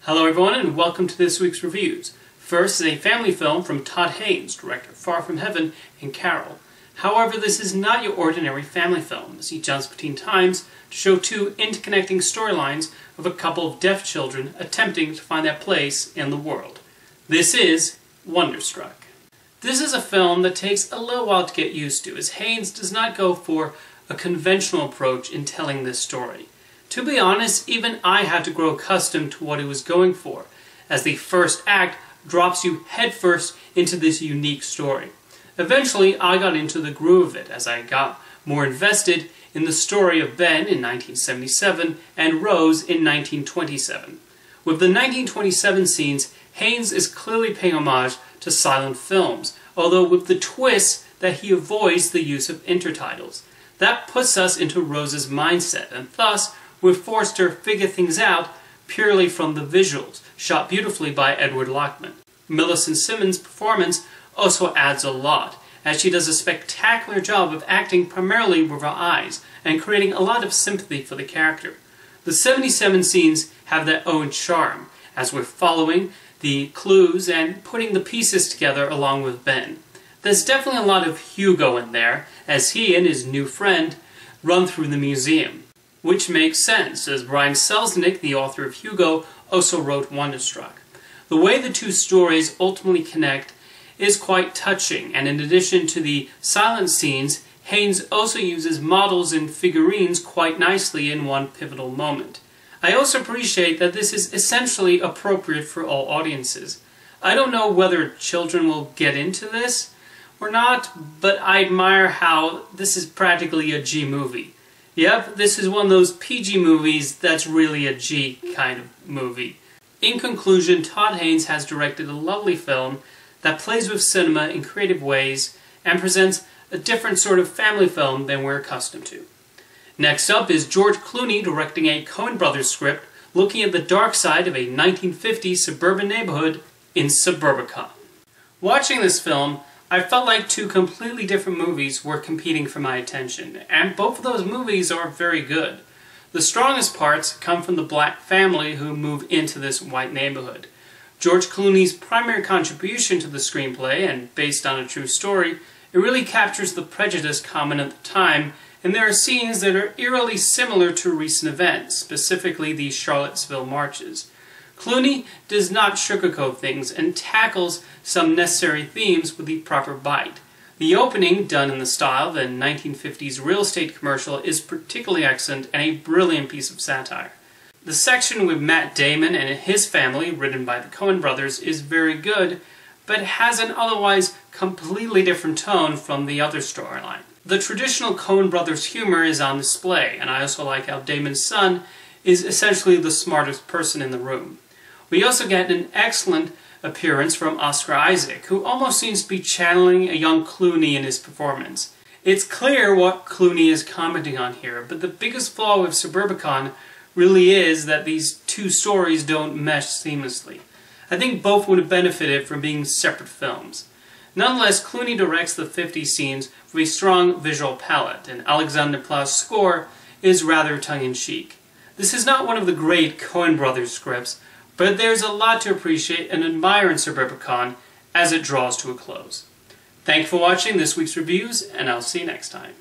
Hello everyone and welcome to this week's reviews. First is a family film from Todd Haynes, director of Far From Heaven and Carol. However, this is not your ordinary family film, as he jumps between times to show two interconnecting storylines of a couple of deaf children attempting to find their place in the world. This is Wonderstruck. This is a film that takes a little while to get used to, as Haynes does not go for a conventional approach in telling this story. To be honest, even I had to grow accustomed to what he was going for, as the first act drops you headfirst into this unique story. Eventually, I got into the groove of it as I got more invested in the story of Ben in 1977 and Rose in 1927. With the 1927 scenes, Haynes is clearly paying homage to silent films, although with the twist that he avoids the use of intertitles. That puts us into Rose's mindset, and thus we're forced to figure things out purely from the visuals, shot beautifully by Edward Lockman. Millicent Simmons' performance also adds a lot, as she does a spectacular job of acting primarily with her eyes and creating a lot of sympathy for the character. The 77 scenes have their own charm, as we're following the clues and putting the pieces together along with Ben. There's definitely a lot of Hugo in there, as he and his new friend run through the museum. Which makes sense, as Brian Selznick, the author of Hugo, also wrote Wonderstruck. The way the two stories ultimately connect is quite touching, and in addition to the silent scenes, Haynes also uses models and figurines quite nicely in one pivotal moment. I also appreciate that this is essentially appropriate for all audiences. I don't know whether children will get into this or not, but I admire how this is practically a G movie. Yep, this is one of those PG movies that's really a G kind of movie. In conclusion, Todd Haynes has directed a lovely film that plays with cinema in creative ways and presents a different sort of family film than we're accustomed to. Next up is George Clooney directing a Coen Brothers script looking at the dark side of a 1950s suburban neighborhood in Suburbicon. Watching this film, I felt like two completely different movies were competing for my attention, and both of those movies are very good. The strongest parts come from the black family who move into this white neighborhood. George Clooney's primary contribution to the screenplay, and based on a true story, it really captures the prejudice common at the time, and there are scenes that are eerily similar to recent events, specifically the Charlottesville marches. Clooney does not sugarcoat things and tackles some necessary themes with the proper bite. The opening, done in the style of the 1950s real estate commercial, is particularly excellent and a brilliant piece of satire. The section with Matt Damon and his family, written by the Coen Brothers, is very good, but has an otherwise completely different tone from the other storyline. The traditional Coen Brothers humor is on display, and I also like how Damon's son is essentially the smartest person in the room. We also get an excellent appearance from Oscar Isaac, who almost seems to be channeling a young Clooney in his performance. It's clear what Clooney is commenting on here, but the biggest flaw with Suburbicon really is that these two stories don't mesh seamlessly. I think both would have benefited from being separate films. Nonetheless, Clooney directs the 50 scenes with a strong visual palette, and Alexander Plou's score is rather tongue-in-cheek. This is not one of the great Coen Brothers scripts, but there's a lot to appreciate and admire in Suburbicon as it draws to a close. Thank you for watching this week's reviews, and I'll see you next time.